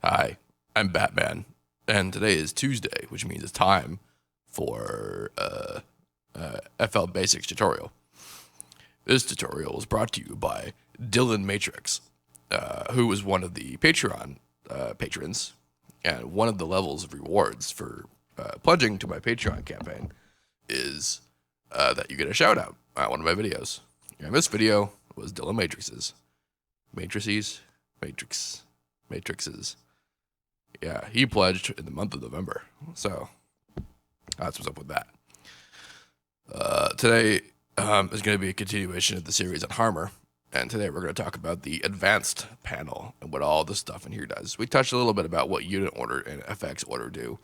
Hi, I'm Batman, and today is Tuesday, which means it's time for FL Basics tutorial. This tutorial is brought to you by Dylan Matrix, who is one of the Patreon patrons, and one of the levels of rewards for pledging to my Patreon campaign is that you get a shout out on one of my videos. And this video was Dylan Matrix's. Matrixes. Yeah, he pledged in the month of November. So that's what's up with that. Today is going to be a continuation of the series on Harmor. And today we're going to talk about the advanced panel and what all this stuff in here does. We touched a little bit about what unit order and FX order do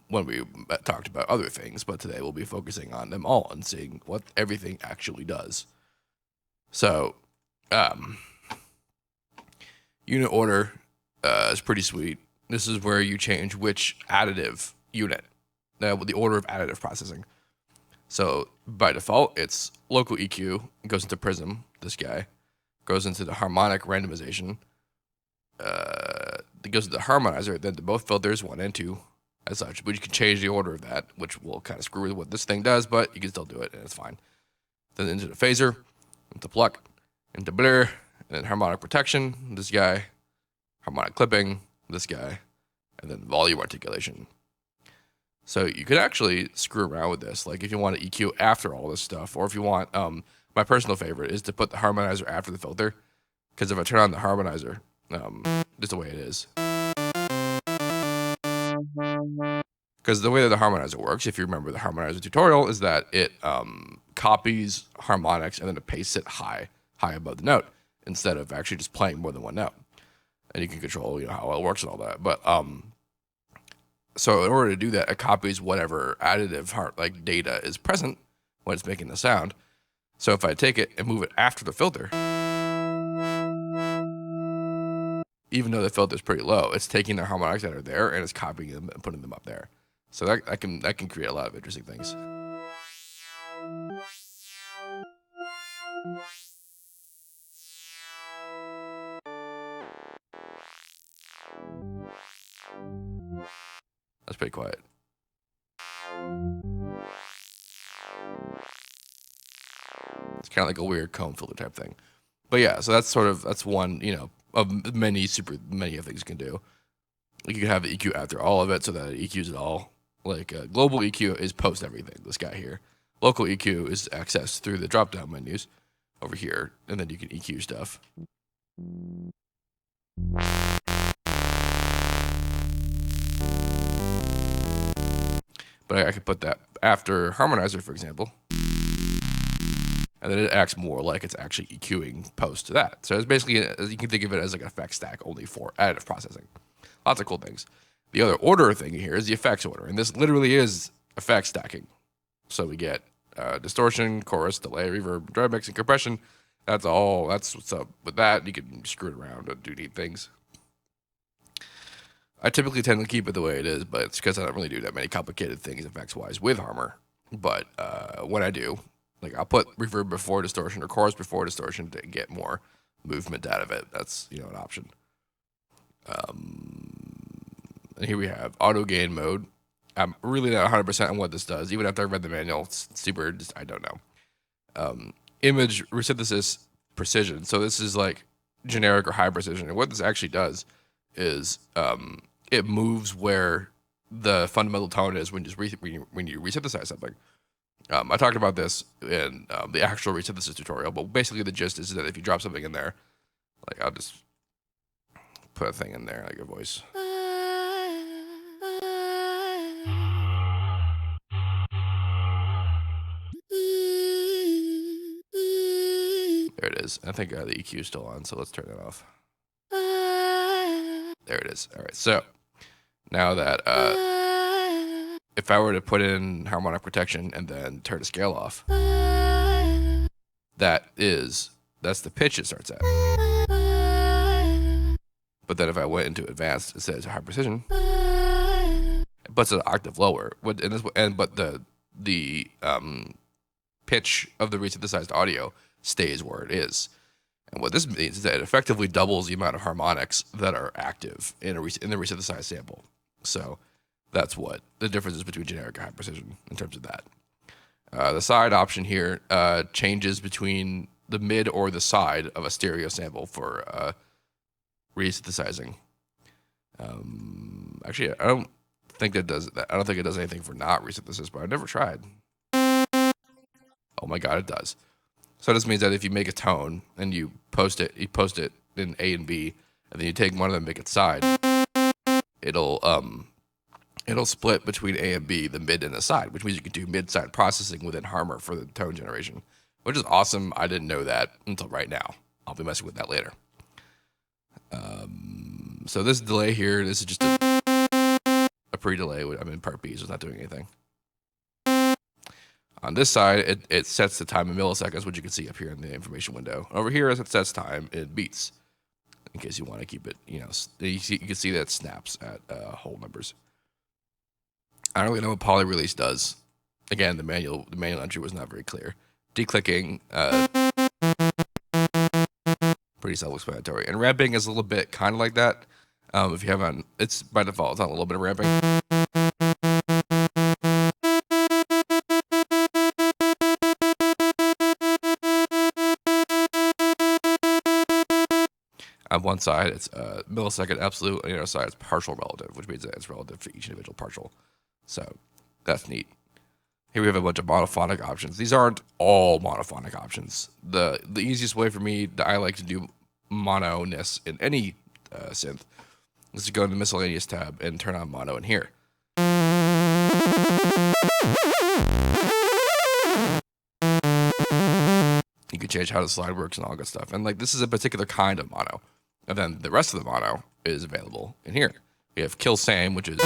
when we talked about other things. But today we'll be focusing on them all and seeing what everything actually does. So unit order is pretty sweet. This is where you change which additive unit, the order of additive processing. So by default, it's local EQ. It goes into Prism. This guy goes into the harmonic randomization. It goes into the harmonizer. Then to both filters, 1 and 2, as such. But you can change the order of that, which will kind of screw with what this thing does. But you can still do it, and it's fine. Then into the phaser, into pluck, into blur, and then harmonic protection. This guy. Harmonic clipping, this guy, and then volume articulation. So you could actually screw around with this, like if you want to EQ after all this stuff, or if you want, my personal favorite is to put the harmonizer after the filter, because if I turn on the harmonizer, just the way it is. Because the way that the harmonizer works, if you remember the harmonizer tutorial, is that it copies harmonics and then it pastes it high above the note, instead of actually just playing more than one note. And you can control, how it works and all that. But so in order to do that, it copies whatever additive data is present when it's making the sound. So if I take it and move it after the filter, even though the filter is pretty low, it's taking the harmonics that are there and it's copying them and putting them up there. So that can create a lot of interesting things. That's pretty quiet. It's kind of like a weird comb filter type thing. But yeah, so that's one, of many of things you can do. You can have the EQ after all of it so that it EQs it all. Like global EQ is post everything, this guy here. Local EQ is accessed through the drop down menus over here, and then you can EQ stuff. But I could put that after harmonizer, for example. And then it acts more like it's actually EQing post to that. So it's basically, you can think of it as like an effects stack only for additive processing. Lots of cool things. The other order thing here is the effects order. And this literally is effects stacking. So we get distortion, chorus, delay, reverb, dry mix, and compression. That's what's up with that. You can screw it around and do neat things. I typically tend to keep it the way it is, but it's because I don't really do that many complicated things effects-wise with Harmor. But when I do, I'll put reverb before distortion or chorus before distortion to get more movement out of it. That's, an option. And here we have auto gain mode. I'm really not 100% on what this does. Even after I read the manual, it's super, I don't know. Image resynthesis precision. So this is like generic or high precision. And what this actually does is it moves where the fundamental tone is when you resynthesize something. I talked about this in the actual resynthesis tutorial, but basically the gist is that if you drop something in there, I'll just put a thing in there, like a voice. There it is. I think the EQ is still on, so let's turn it off. There it is. All right, so now that if I were to put in harmonic protection and then turn the scale off, that's the pitch it starts at. But then if I went into advanced, it says high precision. It puts it an octave lower. But the pitch of the resynthesized audio stays where it is. And what this means is that it effectively doubles the amount of harmonics that are active in the resynthesized sample. So that's what the difference is between generic and high precision in terms of that. The side option here changes between the mid or the side of a stereo sample for resynthesizing. Actually, I don't think that does that. I don't think it does anything for not resynthesis, but I've never tried. Oh my god, it does. So this means that if you make a tone and you post it in A and B, and then you take one of them and make it side, it'll split between A and B, the mid and the side, which means you can do mid-side processing within Harmor for the tone generation, which is awesome. I didn't know that until right now. I'll be messing with that later. So this delay here, this is just a pre-delay. I'm in part B, so it's not doing anything. On this side, it sets the time in milliseconds, which you can see up here in the information window. Over here, it sets time in beats, in case you want to keep it, you can see that it snaps at whole numbers. I don't really know what poly release does. Again, the manual entry was not very clear. Declicking, pretty self-explanatory. And ramping is a little bit kind of like that. If you have on, it's by default, it's on a little bit of ramping. On one side, it's millisecond absolute, on the other side, it's partial relative, which means that it's relative to each individual partial. So that's neat. Here we have a bunch of monophonic options. These aren't all monophonic options. The easiest way for me that I like to do mono-ness in any synth is to go to the miscellaneous tab and turn on mono in here. You can change how the slide works and all good stuff. And like this is a particular kind of mono. And then the rest of the mono is available in here. We have kill same, which is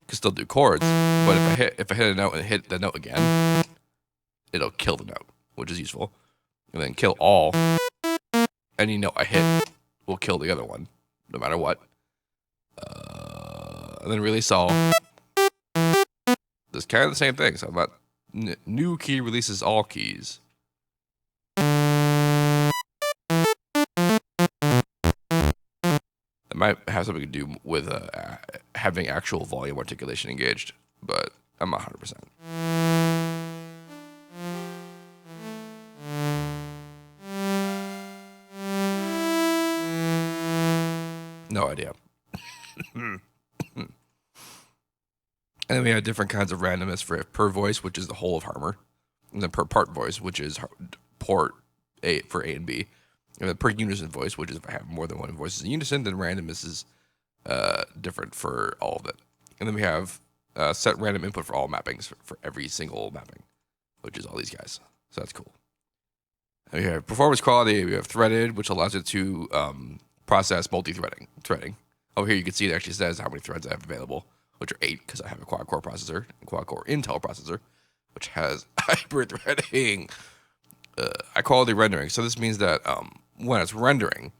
can still do chords, but if I hit a note and hit the note again, it'll kill the note, which is useful. And then kill all. Any note I hit will kill the other one, no matter what. And then release all. It's kind of the same thing. So I'm about new key releases all keys. It might have something to do with having actual volume articulation engaged, but I'm not 100%. No idea. And then we have different kinds of randomness for per voice, which is the whole of Harmor, and then per part voice, which is port A for A and B. And then per unison voice, which is if I have more than one voice in unison, then randomness is different for all of it. And then we have set random input for all mappings for every single mapping, which is all these guys. So that's cool. And we have performance quality. We have threaded, which allows it to process multi-threading. Over here, you can see it actually says how many threads I have available, which are 8 because I have a quad-core processor, and quad-core Intel processor, which has hyper-threading. High quality rendering. So this means that when it's rendering,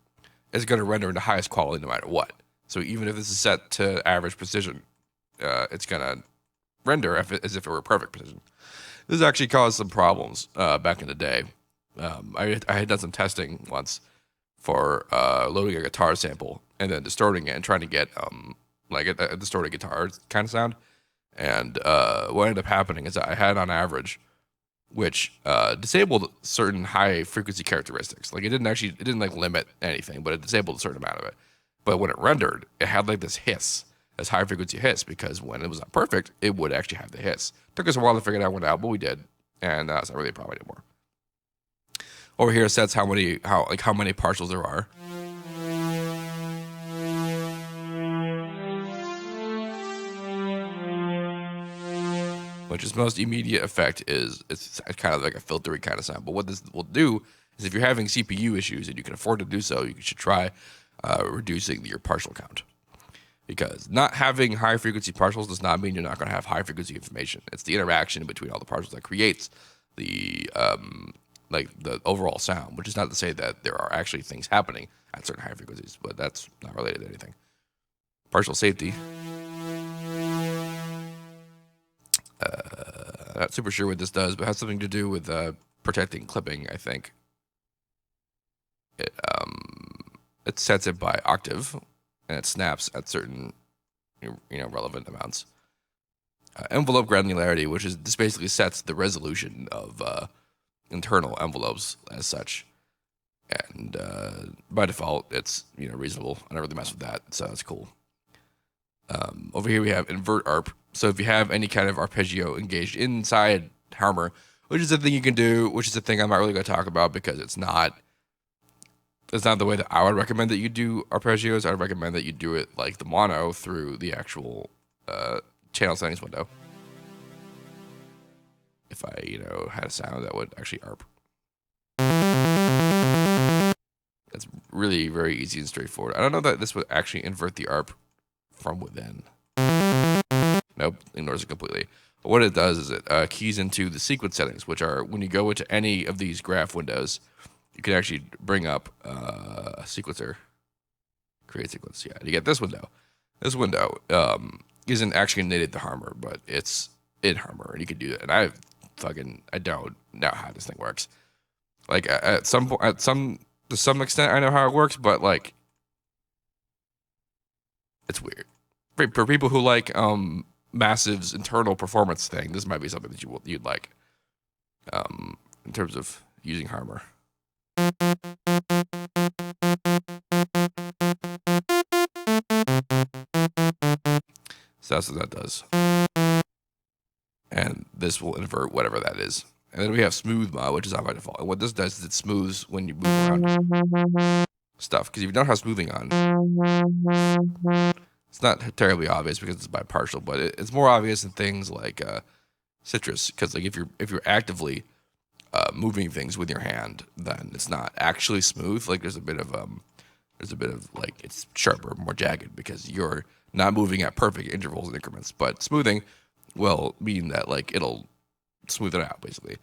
it's going to render in the highest quality no matter what. So even if this is set to average precision, it's going to render as if it were perfect precision. This actually caused some problems back in the day. I had done some testing once for loading a guitar sample and then distorting it and trying to get like a distorted guitar kind of sound. And what ended up happening is that I had on average, which disabled certain high frequency characteristics. Like it didn't like limit anything, but it disabled a certain amount of it. But when it rendered, it had like this hiss, this high frequency hiss, because when it was not perfect, it would actually have the hiss. Took us a while to figure that one out, but we did, and it's not really a problem anymore. Over here it sets how many partials there are. Which is most immediate effect is it's kind of like a filtery kind of sound. But what this will do is if you're having CPU issues and you can afford to do so, you should try reducing your partial count. Because not having high frequency partials does not mean you're not going to have high frequency information. It's the interaction between all the partials that creates the the overall sound, which is not to say that there are actually things happening at certain high frequencies, but that's not related to anything. Partial safety. Not super sure what this does, but has something to do with protecting clipping, I think. it sets it by octave, and it snaps at certain relevant amounts. Envelope granularity, which is this basically sets the resolution of internal envelopes as such, and by default it's reasonable. I never really mess with that, so that's cool. Over here we have invert arp. So if you have any kind of arpeggio engaged inside Harmor, which is a thing you can do, which is a thing I'm not really going to talk about because it's not the way that I would recommend that you do arpeggios. I would recommend that you do it like the mono through the actual channel settings window. If I, had a sound that would actually arp. That's really very easy and straightforward. I don't know that this would actually invert the arp from within. Nope, ignores it completely. But what it does is it keys into the sequence settings, which are when you go into any of these graph windows, you can actually bring up a sequencer, create sequence. Yeah, you get this window. This window isn't actually native to Harmor, but it's in Harmor, and you can do that. And I don't know how this thing works. Like to some extent, I know how it works, but like it's weird. For people who like Massive's internal performance thing, this might be something that you'd like in terms of using Harmor. So that's what that does. And this will invert whatever that is. And then we have smooth mod, which is on by default. And what this does is it smooths when you move around stuff. Because if you don't have smoothing on, it's not terribly obvious because it's bipartial, but it's more obvious in things like citrus. Because like if you're actively moving things with your hand, then it's not actually smooth. Like there's a bit of like it's sharper, more jagged because you're not moving at perfect intervals and increments. But smoothing will mean that like it'll smooth it out basically.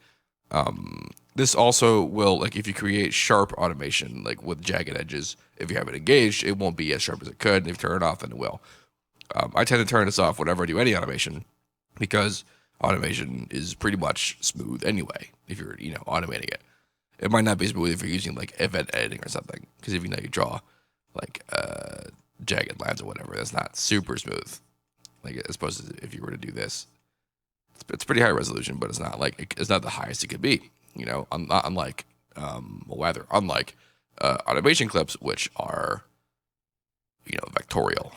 This also will, like if you create sharp automation like with jagged edges, if you have it engaged, it won't be as sharp as it could. And if you turn it off, then it will. I tend to turn this off whenever I do any automation because automation is pretty much smooth anyway. If you're automating it, it might not be smooth if you're using like event editing or something. Because if you draw like jagged lines or whatever, that's not super smooth. Like as opposed to if you were to do this, it's pretty high resolution, but it's not the highest it could be. Unlike automation clips, which are vectorial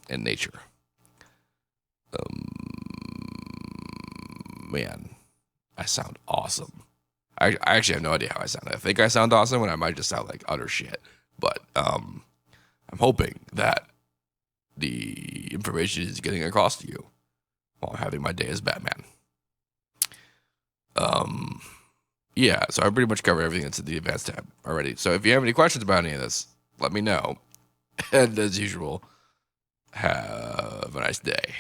in nature. Man, I sound awesome. I actually have no idea how I sound. I think I sound awesome, and I might just sound like utter shit. But I'm hoping that the information is getting across to you while having my day as Batman. Yeah, so I pretty much covered everything that's in the advanced tab already. So if you have any questions about any of this, let me know. And as usual, have a nice day.